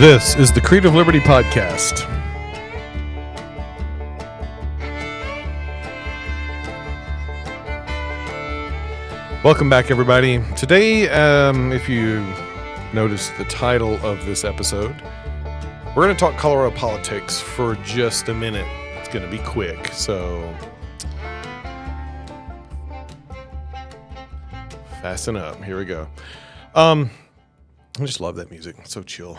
This is the Creative Liberty Podcast. Welcome back, everybody. Today, if you notice the title of this episode, we're going to talk Colorado politics for just a minute. It's going to be quick, so fasten up. Here we go. I just love that music. It's so chill.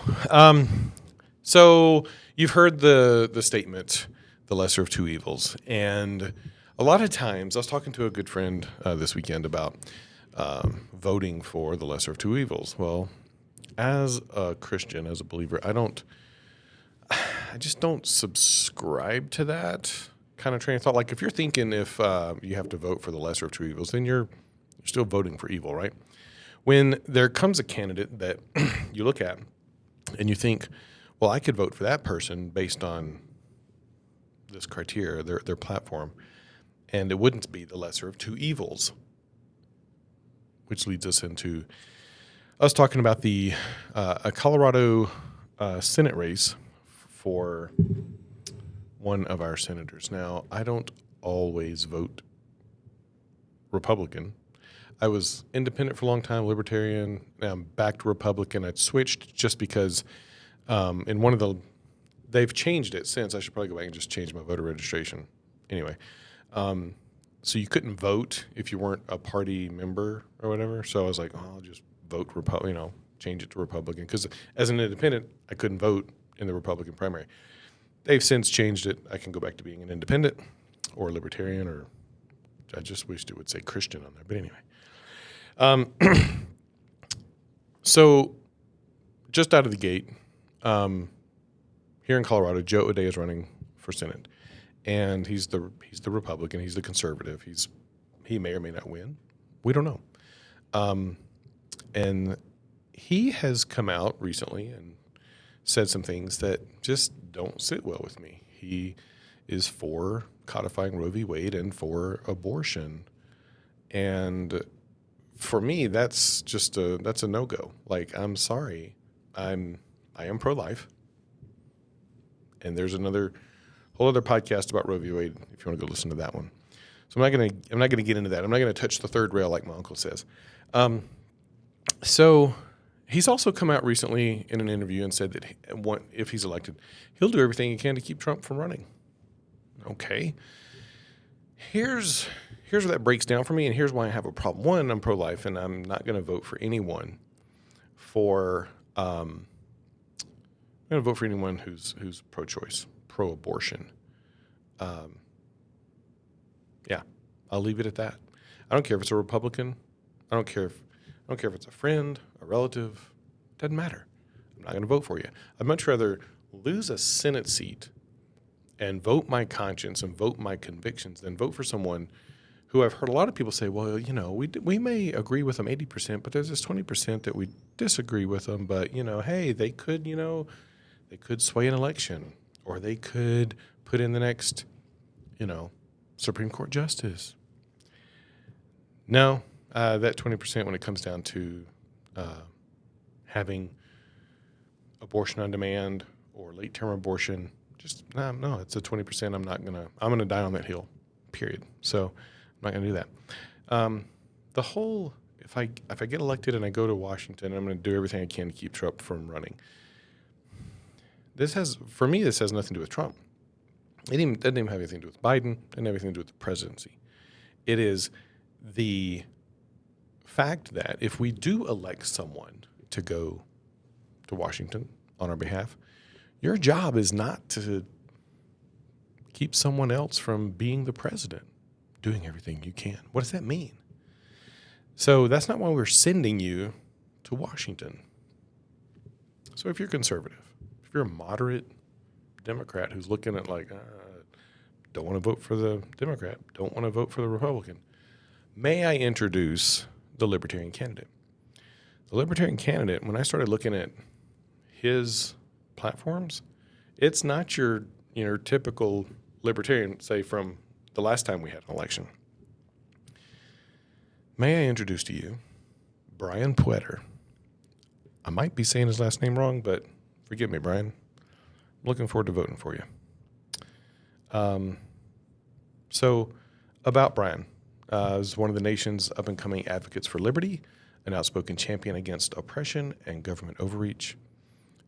So you've heard the statement, the lesser of two evils. And a lot of times, I was talking to a good friend this weekend about voting for the lesser of two evils. Well, as a Christian, as a believer, I just don't subscribe to that kind of train of thought. Like if you're thinking if you have to vote for the lesser of two evils, then you're still voting for evil, right? When there comes a candidate that you look at and you think, well, I could vote for that person based on this criteria, their platform, and it wouldn't be the lesser of two evils, which leads us into us talking about a Colorado Senate race for one of our senators. Now, I don't always vote Republican. I was independent for a long time, libertarian. Now I'm back to Republican. I'd switched just because they've changed it since. I should probably go back and just change my voter registration. Anyway, so you couldn't vote if you weren't a party member or whatever. So I was like, I'll just vote Republican, change it to Republican. Because as an independent, I couldn't vote in the Republican primary. They've since changed it. I can go back to being an independent or libertarian, or I just wished it would say Christian on there. But anyway. So just out of the gate, here in Colorado, Joe O'Dea is running for Senate, and he's the Republican. He's the conservative. He may or may not win. We don't know. And he has come out recently and said some things that just don't sit well with me. He is for codifying Roe v. Wade and for abortion, and for me, that's a no-go. Like, I'm sorry. I am pro-life. And there's whole other podcast about Roe v. Wade if you want to go listen to that one. So I'm not gonna get into that. I'm not gonna touch the third rail like my uncle says. So he's also come out recently in an interview and said that if he's elected, he'll do everything he can to keep Trump from running. Okay. Here's where that breaks down for me, and here's why I have a problem. One, I'm pro-life, and I'm not going to vote for anyone I'm going to vote for anyone who's pro-choice, pro-abortion. Yeah, I'll leave it at that. I don't care if it's a Republican. I don't care if it's a friend, a relative. It doesn't matter. I'm not going to vote for you. I'd much rather lose a Senate seat and vote my conscience and vote my convictions than vote for someone who I've heard a lot of people say, well, we may agree with them 80%, but there's this 20% that we disagree with them. But, hey, they could sway an election, or they could put in the next, Supreme Court justice. No, that 20% when it comes down to having abortion on demand or late-term abortion, no, it's a 20%. I'm going to die on that hill, period. So I'm not going to do that. If I get elected and I go to Washington, I'm going to do everything I can to keep Trump from running. This has nothing to do with Trump. It doesn't even have anything to do with Biden. It doesn't have anything to do with the presidency. It is the fact that if we do elect someone to go to Washington on our behalf, your job is not to keep someone else from being the president, doing everything you can. What does that mean? So that's not why we're sending you to Washington. So if you're conservative, if you're a moderate Democrat who's looking at don't want to vote for the Democrat, don't want to vote for the Republican, may I introduce the Libertarian candidate? The Libertarian candidate, when I started looking at his platforms, it's not your typical Libertarian, say from the last time we had an election. May I introduce to you Brian Peotter. I might be saying his last name wrong, but Forgive me, Brian. I'm looking forward to voting for you. So about Brian, is one of the nation's up-and-coming advocates for liberty, an outspoken champion against oppression and government overreach.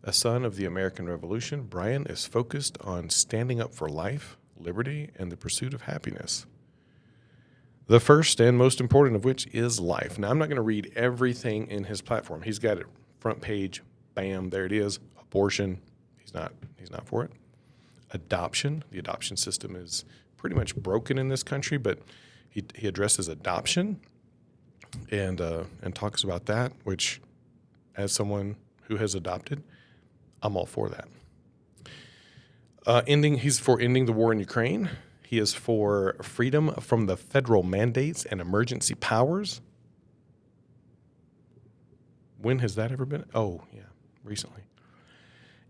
A son of the American Revolution, Brian is focused on standing up for life, liberty, and the pursuit of happiness. The first and most important of which is life. Now, I'm not going to read everything in his platform. He's got it front page, bam, there it is. Abortion, he's not for it. Adoption, the adoption system is pretty much broken in this country, but he addresses adoption and talks about that, which, as someone who has adopted, I'm all for that. He's for ending the war in Ukraine. He is for freedom from the federal mandates and emergency powers. When has that ever been? Oh, yeah, recently.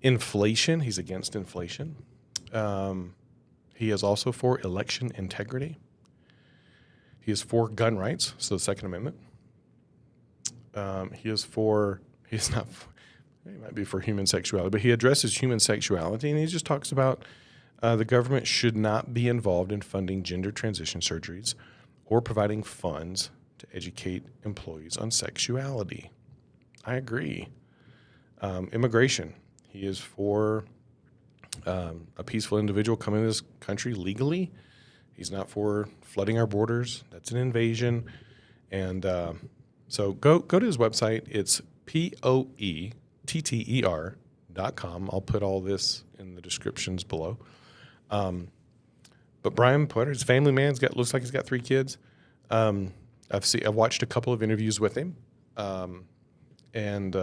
Inflation, he's against inflation. He is also for election integrity. He is for gun rights, so the Second Amendment. He might be for human sexuality, but he addresses human sexuality, and he just talks about the government should not be involved in funding gender transition surgeries or providing funds to educate employees on sexuality. I agree. Immigration. He is for a peaceful individual coming to this country legally. He's not for flooding our borders. That's an invasion. And so go to his website. It's POETTER.com. I'll put all this in the descriptions below. But Brian Peotter, his family man, looks like he's got 3 kids. I've watched a couple of interviews with him, and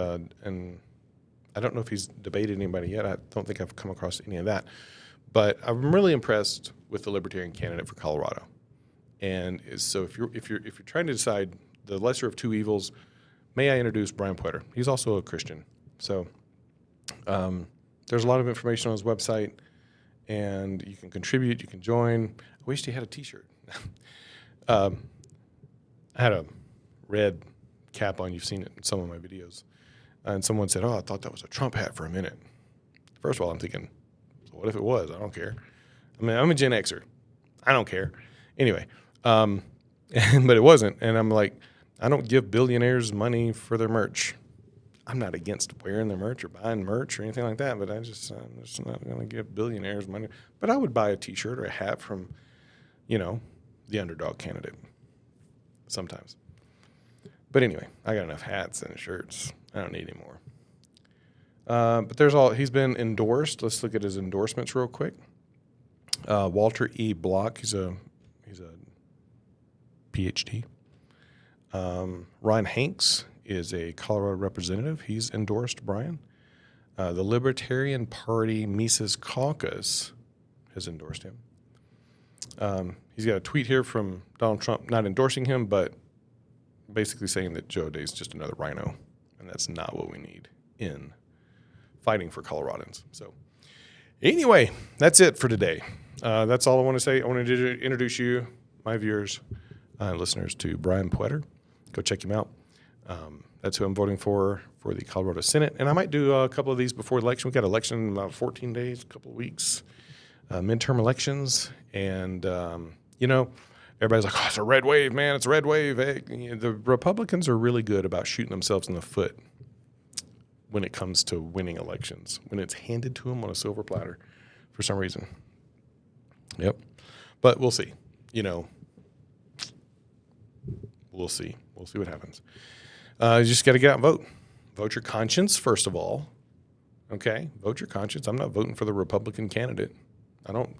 I don't know if he's debated anybody yet. I don't think I've come across any of that, but I'm really impressed with the Libertarian candidate for Colorado. And so if you're trying to decide the lesser of 2 evils, may I introduce Brian Peotter? He's also a Christian, so there's a lot of information on his website. And you can contribute, you can join. I wished he had a T-shirt. I had a red cap on. You've seen it in some of my videos. And someone said, I thought that was a Trump hat for a minute. First of all, I'm thinking, so what if it was? I don't care. I mean, I'm a Gen Xer. I don't care. Anyway, but it wasn't. And I'm like, I don't give billionaires money for their merch. I'm not against wearing their merch or buying merch or anything like that, but I'm just not going to give billionaires money. But I would buy a T-shirt or a hat from, the underdog candidate sometimes. But anyway, I got enough hats and shirts. I don't need any more. But he's been endorsed. Let's look at his endorsements real quick. Walter E. Block, he's a PhD. Ron Hanks is a Colorado representative. He's endorsed Brian. The Libertarian Party Mises Caucus has endorsed him. He's got a tweet here from Donald Trump not endorsing him, but basically saying that Joe O'Dea is just another rhino, and that's not what we need in fighting for Coloradans. So anyway, that's it for today. That's all I want to say. I wanted to introduce you, my viewers, listeners, to Brian Peotter. Go check him out. That's who I'm voting for the Colorado Senate. And I might do a couple of these before the election. We've got election in about 14 days, a couple of weeks, midterm elections. And, everybody's like, it's a red wave, man. It's a red wave. The Republicans are really good about shooting themselves in the foot when it comes to winning elections, when it's handed to them on a silver platter for some reason. Yep. But we'll see. We'll see. We'll see what happens. You just got to get out and vote. Vote your conscience, first of all. Okay? Vote your conscience. I'm not voting for the Republican candidate. I don't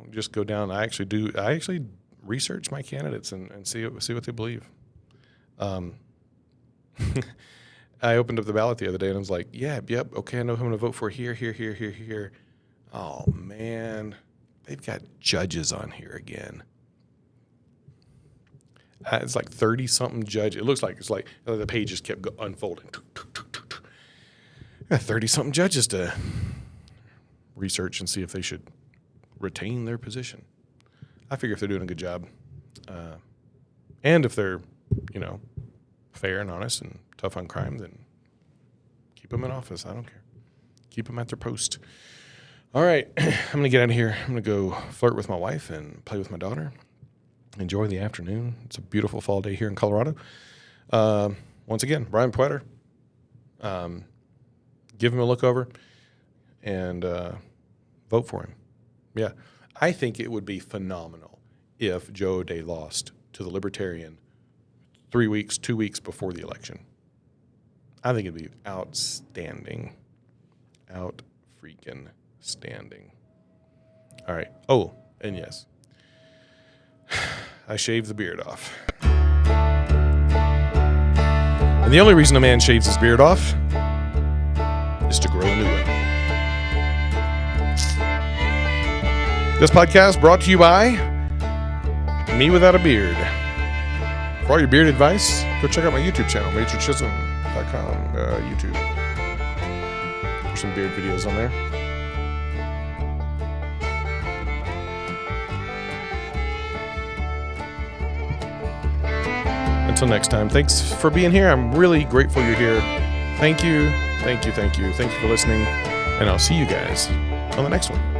just go down. I actually research my candidates and see what they believe. I opened up the ballot the other day and I was like, yep, okay, I know who I'm going to vote for here. Oh, man. They've got judges on here again. It's like 30-something judge. It looks like the pages kept unfolding. 30-something judges to research and see if they should retain their position. I figure if they're doing a good job, and if they're, fair and honest and tough on crime, then keep them in office. I don't care. Keep them at their post. All right. I'm going to get out of here. I'm going to go flirt with my wife and play with my daughter. Enjoy the afternoon. It's a beautiful fall day here in Colorado. Once again, Brian Peotter. Give him a look over and vote for him. Yeah. I think it would be phenomenal if Joe O'Dea lost to the Libertarian 2 weeks before the election. I think it'd be outstanding. Out-freaking-standing. All right. Oh, and yes. I shaved the beard off. And the only reason a man shaves his beard off is to grow a new one. This podcast brought to you by Me Without a Beard. For all your beard advice, go check out my YouTube channel, MajorChisholm.com, YouTube. There's some beard videos on there. Until next time, thanks for being here. I'm really grateful you're here. Thank you. Thank you for listening. And I'll see you guys on the next one.